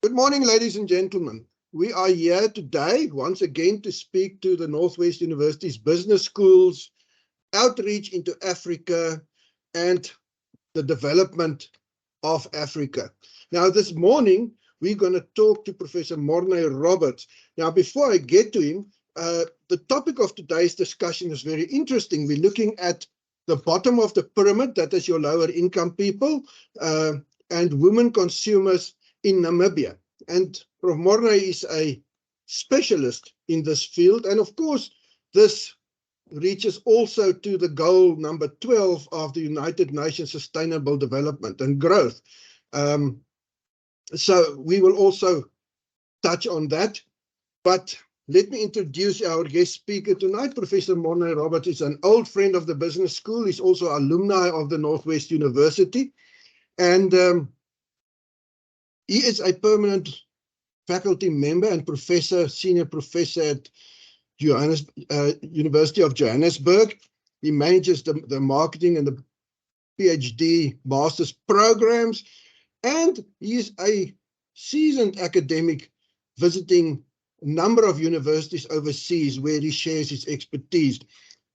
Good morning, ladies and gentlemen. We are here today once again to speak to the Northwest University's business schools, outreach into Africa, and the development of Africa. Now, this morning, we're going to talk to Professor Mornay Roberts. Now, before I get to him, the topic of today's discussion is very interesting. We're looking at the bottom of the pyramid, that is your lower income people, and women consumers in Namibia. And Prof Mornay is a specialist in this field. And of course, this reaches also to the goal number 12 of the United Nations Sustainable Development and Growth. So we will also touch on that. But let me introduce our guest speaker tonight. Professor Mornay Roberts is an old friend of the business school. He's also alumni of the Northwest University. And he is a permanent faculty member and professor, senior professor at University of Johannesburg. He manages the marketing and the PhD master's programs. And he is a seasoned academic visiting a number of universities overseas where he shares his expertise.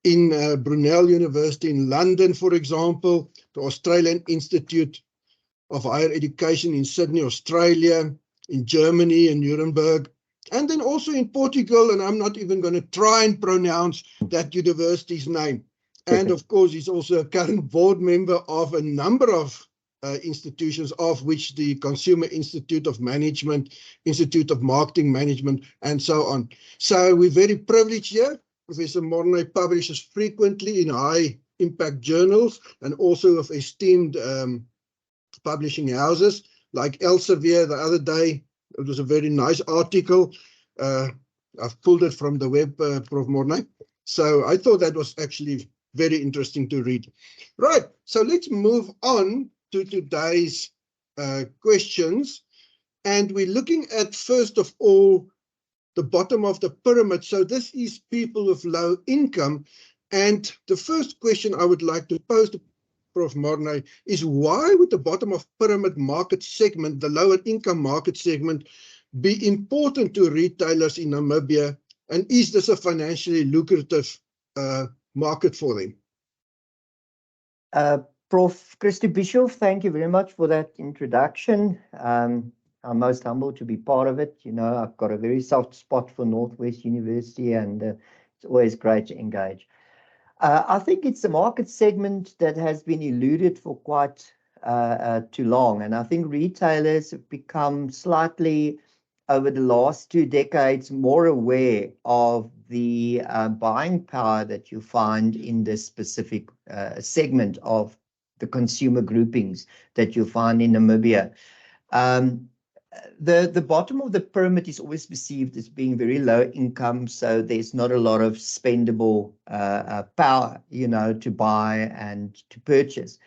In Brunel University in London, for example, the Australian Institute of Higher Education in Sydney, Australia, in Germany, in Nuremberg, and then also in Portugal, and I'm not even going to try and pronounce that university's name. And of course, he's also a current board member of a number of institutions, of which the Consumer Institute of Management, Institute of Marketing Management, and so on. So we're very privileged here. Professor Mornay publishes frequently in high impact journals and also of esteemed publishing houses like Elsevier. The other day, it was a very nice article. I've pulled it from the web, Prof Mornay. So I thought that was actually very interesting to read. Right, so let's move on to today's questions. And we're looking at, first of all, the bottom of the pyramid. So this is people with low income. And the first question I would like to pose to Prof Mornay is, why would the bottom of pyramid market segment, the lower income market segment, be important to retailers in Namibia? And is this a financially lucrative market for them? Prof Christo Bisschoff, thank you very much for that introduction. I'm most humbled to be part of it. You know, I've got a very soft spot for Northwest University, and it's always great to engage. I think it's a market segment that has been eluded for quite too long. And I think retailers have become slightly, over the last 2 decades, more aware of the buying power that you find in this specific segment of the consumer groupings that you find in Namibia. The bottom of the pyramid is always perceived as being very low income, so there's not a lot of spendable power, you know, to buy and to purchase.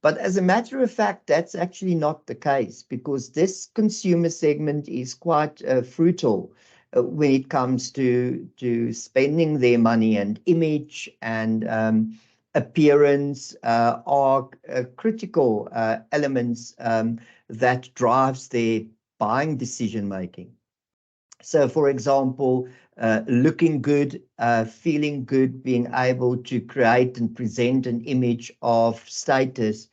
But as a matter of fact, that's actually not the case, because this consumer segment is quite fruitful when it comes to spending their money, and image and appearance are critical elements that drives their buying decision making. So, for example, looking good, feeling good, being able to create and present an image of status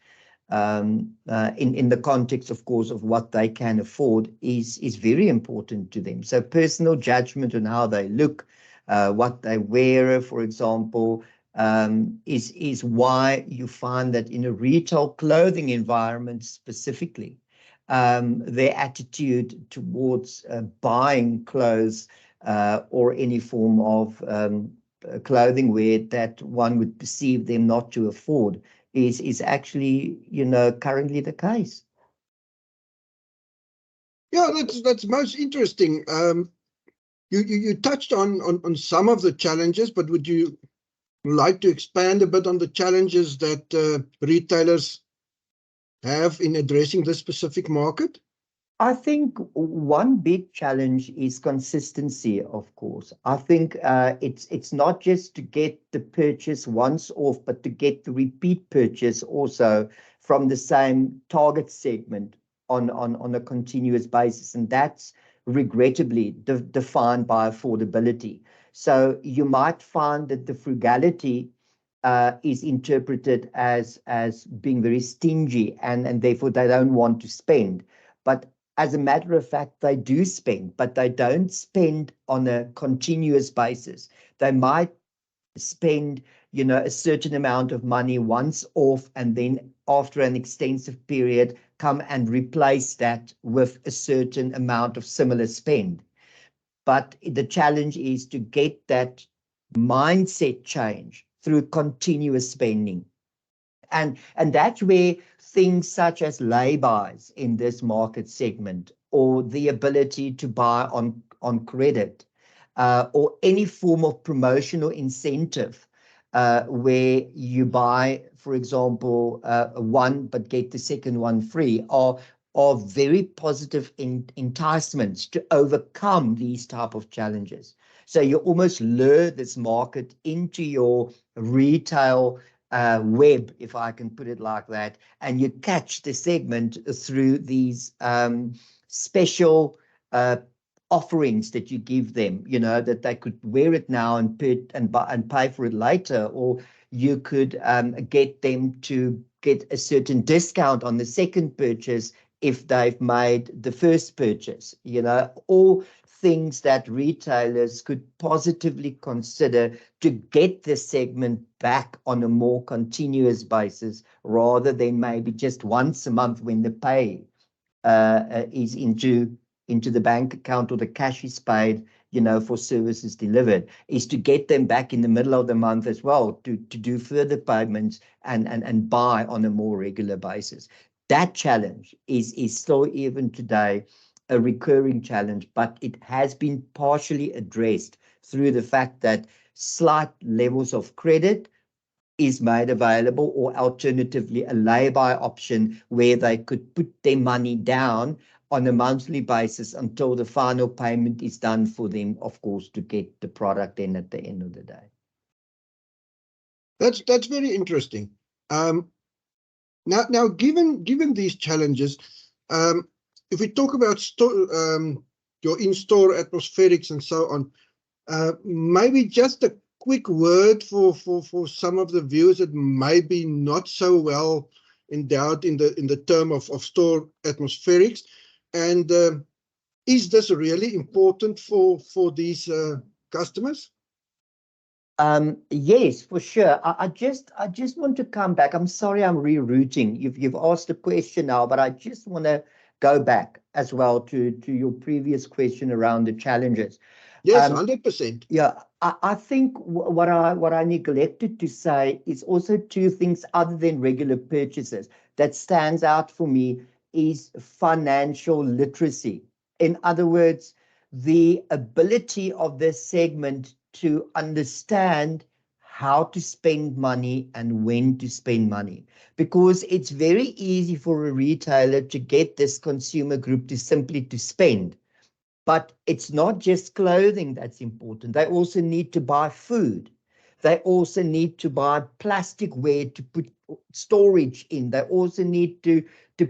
in the context, of course, of what they can afford is very important to them. So personal judgment on how they look, what they wear, for example, is why you find that in a retail clothing environment specifically, their attitude towards buying clothes or any form of clothing wear that one would perceive them not to afford is actually, you know, currently the case. Yeah, that's most interesting. You touched on some of the challenges, but would you like to expand a bit on the challenges that retailers have in addressing this specific market? I think one big challenge is consistency, of course. I think it's not just to get the purchase once off, but to get the repeat purchase also from the same target segment on a continuous basis, and that's regrettably defined by affordability. So you might find that the frugality is interpreted as being very stingy, and therefore they don't want to spend. But as a matter of fact, they do spend, but they don't spend on a continuous basis. They might spend, a certain amount of money once off, and then after an extensive period, come and replace that with a certain amount of similar spend. But the challenge is to get that mindset change through continuous spending. And that's where things such as lay-bys in this market segment, or the ability to buy on credit, or any form of promotional incentive, where you buy, for example, one but get the second one free, are very positive enticements to overcome these type of challenges. So you almost lure this market into your retail web, if I can put it like that, and you catch the segment through these special offerings that you give them, that they could wear it now and pay for it later, or you could get them to get a certain discount on the second purchase if they've made the first purchase, all things that retailers could positively consider to get this segment back on a more continuous basis, rather than maybe just once a month when the pay is into the bank account, or the cash is paid, for services delivered, is to get them back in the middle of the month as well, to do further payments and buy on a more regular basis. That challenge is still even today a recurring challenge, but it has been partially addressed through the fact that slight levels of credit is made available, or alternatively a lay-by option where they could put their money down on a monthly basis until the final payment is done for them, of course, to get the product in at the end of the day. That's very interesting. Now, given these challenges, if we talk about your in-store atmospherics and so on, maybe just a quick word for some of the viewers that may be not so well endowed in the term of store atmospherics, and is this really important for these customers? Yes, for sure. I just want to come back. I'm sorry, I'm rerouting. You've asked a question now, but I just want to go back as well to your previous question around the challenges. Yes, 100%. Yeah, I think what I neglected to say is also two things other than regular purchases that stands out for me is financial literacy. In other words, the ability of this segment to understand how to spend money and when to spend money, because it's very easy for a retailer to get this consumer group to simply to spend. But it's not just clothing that's important. They also need to buy food. They also need to buy plasticware to put storage in. They also need to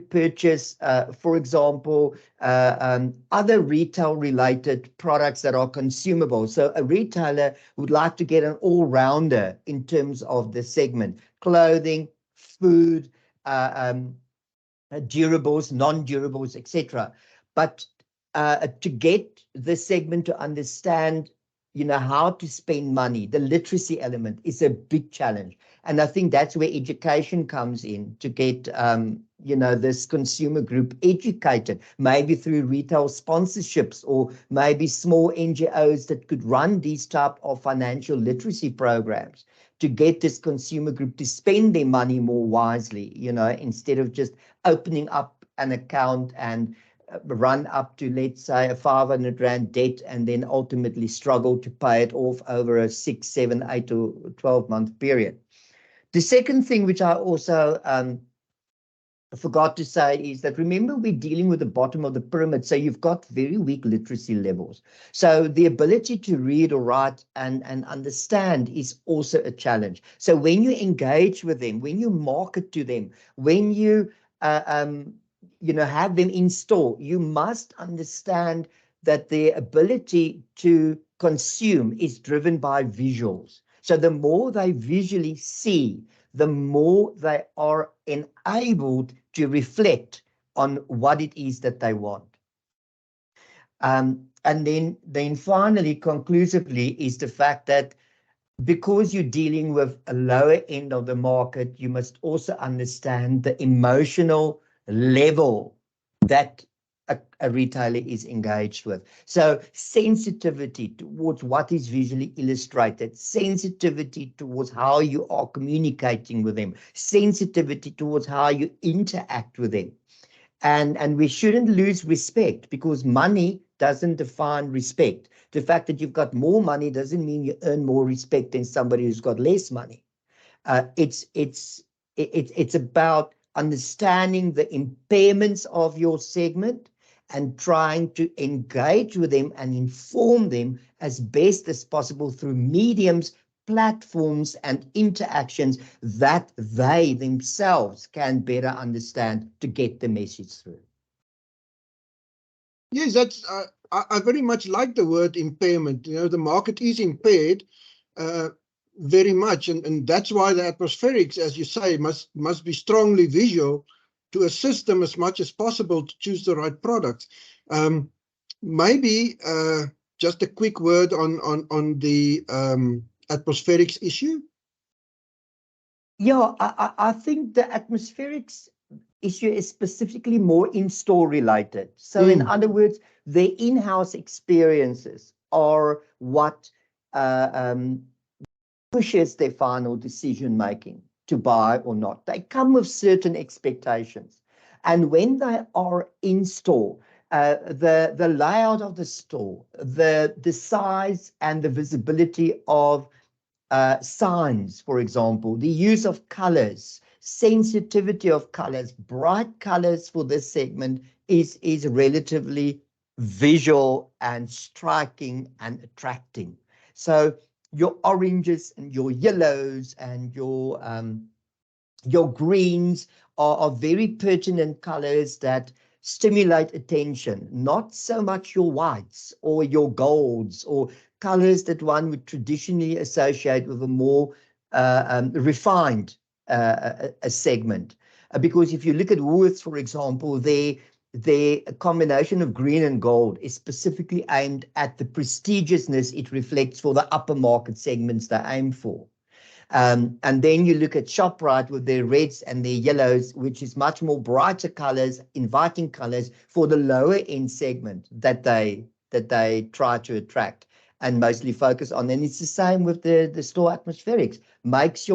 purchase, for example, other retail-related products that are consumable. So a retailer would like to get an all-rounder in terms of the segment: clothing, food, durables, non-durables, etc. But to get the segment to understand, how to spend money, the literacy element is a big challenge. And I think that's where education comes in, to get, this consumer group educated, maybe through retail sponsorships, or maybe small NGOs that could run these type of financial literacy programs to get this consumer group to spend their money more wisely, instead of just opening up an account and run up to, let's say, a 500 Rand debt, and then ultimately struggle to pay it off over a 6, 7, 8 or 12-month period. The second thing, which I also forgot to say, is that, remember, we're dealing with the bottom of the pyramid, so you've got very weak literacy levels. So the ability to read or write and understand is also a challenge. So when you engage with them, when you market to them, when you have them in store, you must understand that their ability to consume is driven by visuals. So the more they visually see, the more they are enabled to reflect on what it is that they want. And then finally, conclusively, is the fact that because you're dealing with a lower end of the market, you must also understand the emotional level that a retailer is engaged with. So sensitivity towards what is visually illustrated, sensitivity towards how you are communicating with them, sensitivity towards how you interact with them. And we shouldn't lose respect, because money doesn't define respect. The fact that you've got more money doesn't mean you earn more respect than somebody who's got less money. It's about understanding the impairments of your segment and trying to engage with them and inform them as best as possible through mediums, platforms, and interactions that they themselves can better understand to get the message through. Yes, that's I very much like the word impairment. The market is impaired very much, and that's why the atmospherics, as you say, must be strongly visual to assist them as much as possible to choose the right products. Maybe just a quick word on the atmospherics issue. Yeah, I think the atmospherics issue is specifically more in-store related. So in other words, the in-house experiences are what pushes their final decision making to buy or not. They come with certain expectations. And when they are in store, the layout of the store, the size and the visibility of signs, for example, the use of colors, sensitivity of colors, bright colors for this segment is relatively visual and striking and attracting. So your oranges and your yellows and your greens are very pertinent colors that stimulate attention, not so much your whites or your golds or colors that one would traditionally associate with a more refined a segment. Because if you look at Woolworths, for example, their combination of green and gold is specifically aimed at the prestigiousness it reflects for the upper market segments they aim for. And then you look at ShopRite with their reds and their yellows, which is much more brighter colors, inviting colors for the lower end segment that they try to attract and mostly focus on. And it's the same with the store atmospherics. Make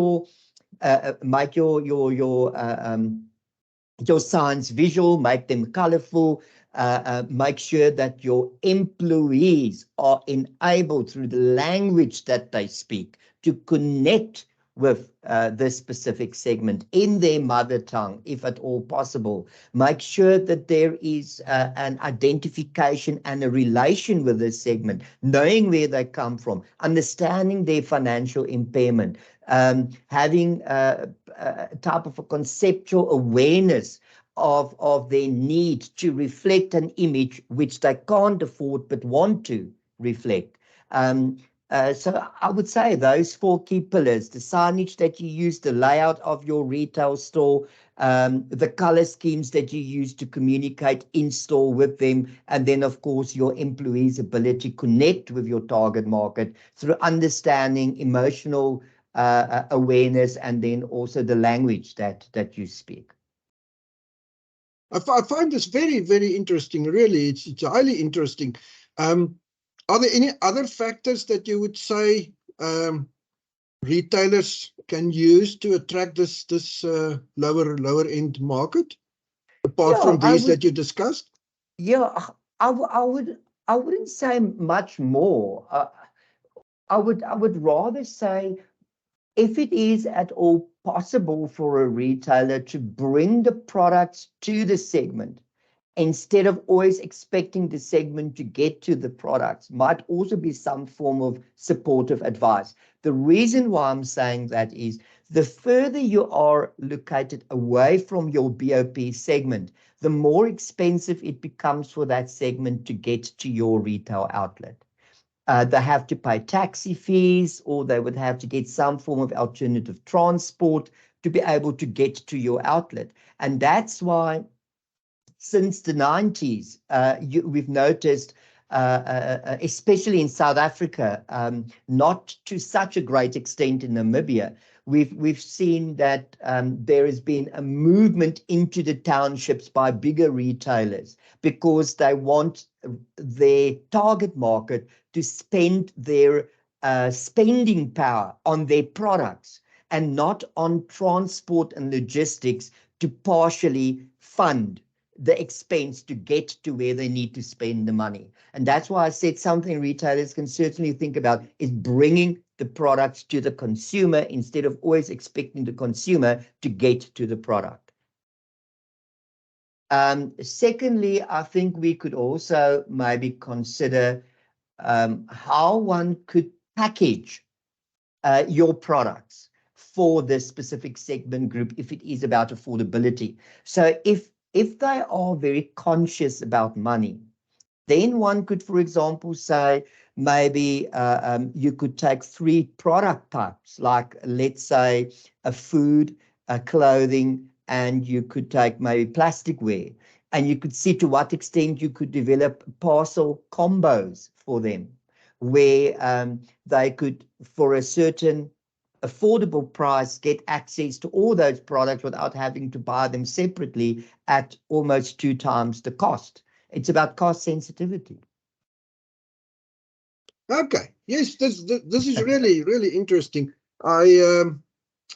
your signs visual, make them colorful, make sure that your employees are enabled through the language that they speak to connect with this specific segment in their mother tongue, if at all possible. Make sure that there is an identification and a relation with this segment, knowing where they come from, understanding their financial impairment, having a type of a conceptual awareness of their need to reflect an image which they can't afford but want to reflect. So I would say those 4 key pillars: the signage that you use, the layout of your retail store, the color schemes that you use to communicate in store with them, and then of course your employees' ability to connect with your target market through understanding, emotional awareness, and then also the language that you speak. I find this very, very interesting. Really, it's highly interesting. Are there any other factors that you would say retailers can use to attract this lower end market, apart from these that you discussed? Yeah, I wouldn't say much more. I would rather say, if it is at all possible for a retailer to bring the products to the segment, instead of always expecting the segment to get to the products, might also be some form of supportive advice. The reason why I'm saying that is the further you are located away from your BOP segment, the more expensive it becomes for that segment to get to your retail outlet. They have to pay taxi fees, or they would have to get some form of alternative transport to be able to get to your outlet. And that's why since the 90s, we've noticed, especially in South Africa, not to such a great extent in Namibia, we've seen that there has been a movement into the townships by bigger retailers because they want their target market to spend their spending power on their products and not on transport and logistics to partially fund the expense to get to where they need to spend the money. And that's why I said something retailers can certainly think about is bringing the products to the consumer instead of always expecting the consumer to get to the product. Secondly, I think we could also maybe consider how one could package your products for this specific segment group if it is about affordability. So if they are very conscious about money, then one could, for example, say maybe you could take 3 product types, like let's say a food, a clothing, and you could take maybe plasticware, and you could see to what extent you could develop parcel combos for them, where they could, for a certain affordable price, get access to all those products without having to buy them separately at almost 2 times the cost. It's about cost sensitivity. Okay. Yes, this is really interesting. I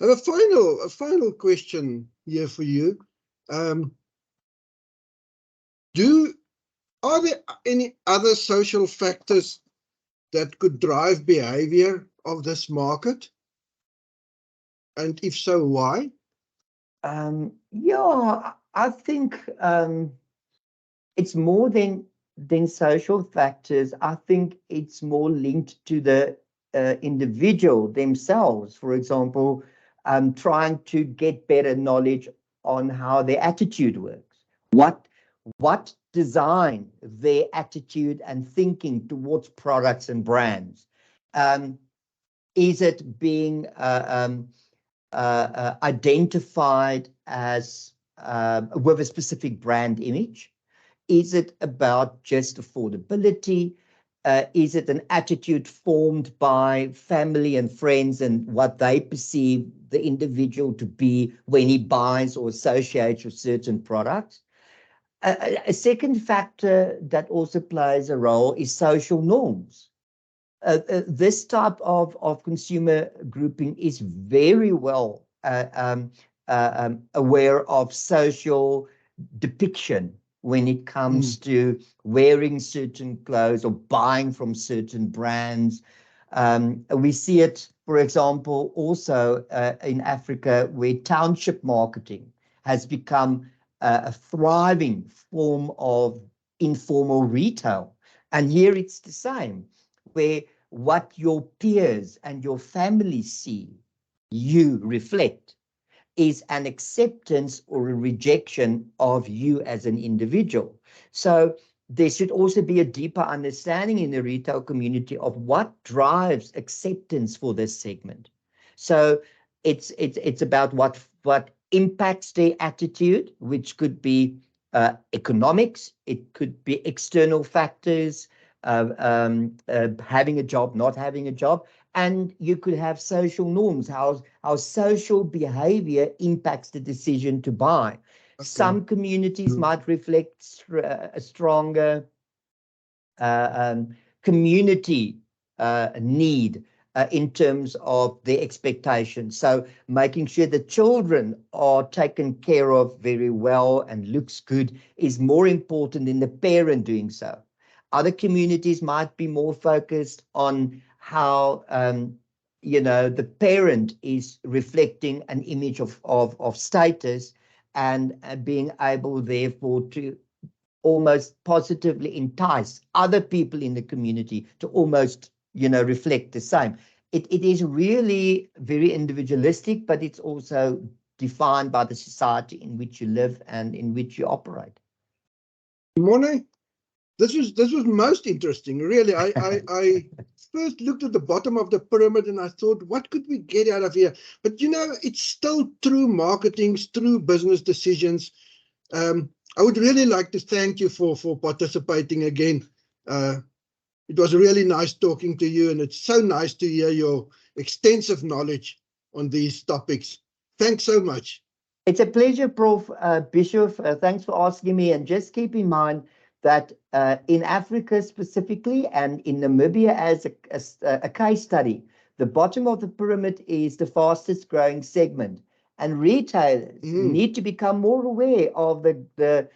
have a final question here for you. Are there any other social factors that could drive behavior of this market? And if so, why? Yeah, I think it's more than social factors. I think it's more linked to the individual themselves. For example, trying to get better knowledge on how their attitude works. What design their attitude and thinking towards products and brands? Is it being identified as with a specific brand image? Is it about just affordability? Is it an attitude formed by family and friends and what they perceive the individual to be when he buys or associates with certain products? A second factor that also plays a role is social norms. This type of consumer grouping is very well aware of social depiction when it comes to wearing certain clothes or buying from certain brands. We see it, for example, also in Africa, where township marketing has become a thriving form of informal retail. And here it's the same, where what your peers and your family see you reflect is an acceptance or a rejection of you as an individual. So there should also be a deeper understanding in the retail community of what drives acceptance for this segment. So it's about what impacts their attitude, which could be economics, it could be external factors, having a job, not having a job, and you could have social norms, how social behavior impacts the decision to buy. Okay. Some communities might reflect a stronger community need in terms of their expectations. So making sure the children are taken care of very well and looks good is more important than the parent doing so. Other communities might be more focused on how, the parent is reflecting an image of status and being able, therefore, to almost positively entice other people in the community to almost, reflect the same. it is really very individualistic, but it's also defined by the society in which you live and in which you operate. Mornay, this was most interesting. Really, I first looked at the bottom of the pyramid and I thought, what could we get out of here? But you know, it's still through marketing, through business decisions. I would really like to thank you for participating again. It was really nice talking to you, and it's so nice to hear your extensive knowledge on these topics. Thanks so much. It's a pleasure, Prof. Bisschoff. Thanks for asking me. And just keep in mind that in Africa specifically, and in Namibia as a case study, the bottom of the pyramid is the fastest growing segment. And retailers need to become more aware of the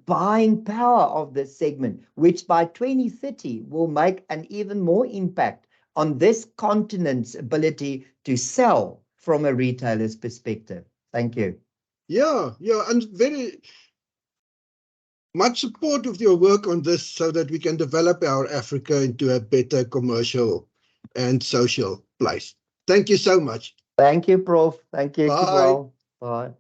buying power of this segment, which by 2030 will make an even more impact on this continent's ability to sell from a retailer's perspective. Thank you. Yeah, and very much support of your work on this so that we can develop our Africa into a better commercial and social place. Thank you so much. Thank you, Prof. Thank you. Bye. Keep well. Bye.